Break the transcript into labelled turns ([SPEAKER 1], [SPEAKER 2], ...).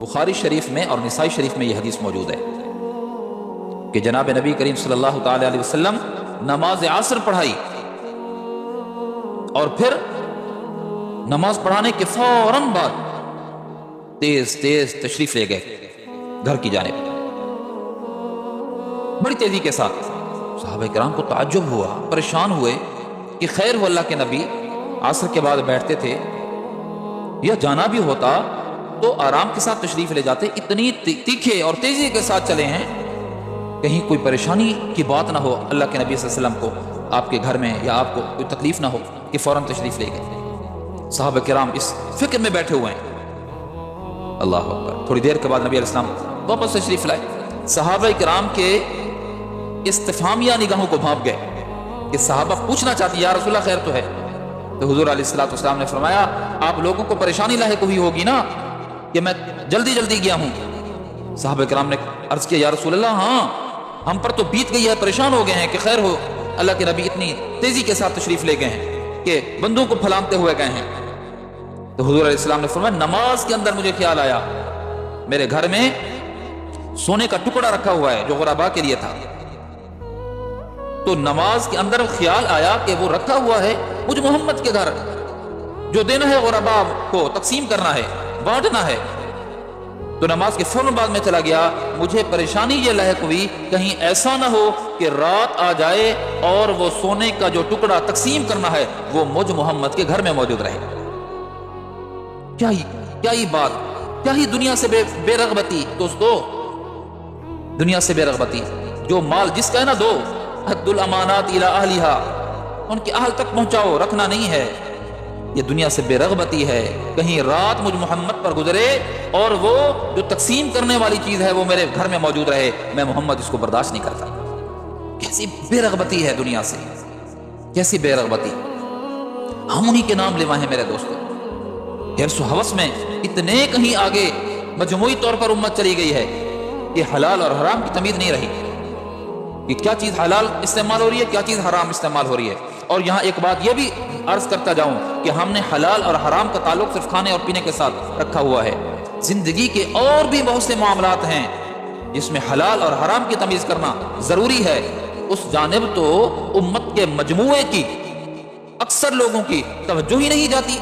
[SPEAKER 1] بخاری شریف میں اور نسائی شریف میں یہ حدیث موجود ہے کہ جناب نبی کریم صلی اللہ تعالی علیہ وسلم نماز عصر پڑھائی اور پھر نماز پڑھانے کے فوراً بعد تیز تیز تشریف لے گئے گھر کی جانب، بڑی تیزی کے ساتھ۔ صحابہ کرام کو تعجب ہوا، پریشان ہوئے کہ خیر ہو اللہ کے نبی عصر کے بعد بیٹھتے تھے، یا جانا بھی ہوتا تو آرام کے ساتھ تشریف لے جاتے، اتنی تیکھے اور تیزی کے ساتھ چلے ہیں، کہیں کوئی پریشانی کی بات نہ ہو اللہ کے نبی صلی اللہ علیہ وسلم کو آپ کے گھر میں، یا آپ کو کوئی تکلیف نہ ہو کہ فوراً تشریف لے گئے۔ صحابہ کرام اس فکر میں بیٹھے ہوئے ہیں۔ اللہ اکبر، تھوڑی دیر کے بعد نبی علیہ السلام واپس تشریف لائے۔ صحابہ کرام کے استفہامیہ نگاہوں کو بھانپ گئے کہ صحابہ پوچھنا چاہتی یا رسول اللہ خیر تو ہے؟ تو حضور علیہ السلام نے فرمایا آپ لوگوں کو پریشانی لاحق ہوئی ہوگی نا کہ میں جلدی جلدی گیا ہوں۔ صحابہ کرام نے عرض کیا یا رسول اللہ ہاں ہم پر تو بیت گئی ہے، پریشان ہو گئے ہیں کہ خیر ہو اللہ کے نبی اتنی تیزی کے ساتھ تشریف لے گئے ہیں کہ بندوں کو پھلانتے ہوئے گئے ہیں۔ تو حضور علیہ السلام نے فرمایا نماز کے اندر مجھے خیال آیا، میرے گھر میں سونے کا ٹکڑا رکھا ہوا ہے جو غربا کے لیے تھا، تو نماز کے اندر خیال آیا کہ وہ رکھا ہوا ہے مجھ محمد کے گھر، جو دینا ہے غربا کو تقسیم کرنا ہے، بانٹنا ہے۔ تو نماز کے فوراً بعد میں چلا گیا، مجھے پریشانی یہ لاحق ہوئی کہیں ایسا نہ ہو کہ رات آ جائے اور وہ سونے کا جو ٹکڑا تقسیم کرنا ہے وہ مجھ محمد کے گھر میں موجود رہے۔ کیا ہی بات، کیا ہی دنیا سے بے رغبتی دوستو، دنیا سے بے رغبتی۔ جو مال جس کا ہے نا دو، حد الامانات الی اہلیہا، ان کے اہل تک پہنچاؤ، رکھنا نہیں ہے۔ یہ دنیا سے بے رغبتی ہے، کہیں رات مجھ محمد پر گزرے اور وہ جو تقسیم کرنے والی چیز ہے وہ میرے گھر میں موجود رہے، میں محمد اس کو برداشت نہیں کرتا۔ کیسی بے رغبتی ہے دنیا سے، کیسی بے رغبتی۔ ہم انہی کے نام لیوا ہیں میرے دوستو، حرص و ہوس میں اتنے کہیں آگے مجموعی طور پر امت چلی گئی ہے کہ حلال اور حرام کی تمیز نہیں رہی کہ کیا چیز حلال استعمال ہو رہی ہے، کیا چیز حرام استعمال ہو رہی ہے۔ اور یہاں ایک بات یہ بھی عرض کرتا جاؤں کہ ہم نے حلال اور حرام کا تعلق صرف کھانے اور پینے کے ساتھ رکھا ہوا ہے، زندگی کے اور بھی بہت سے معاملات ہیں جس میں حلال اور حرام کی تمیز کرنا ضروری ہے، اس جانب تو امت کے مجموعے کی، اکثر لوگوں کی توجہ ہی نہیں جاتی۔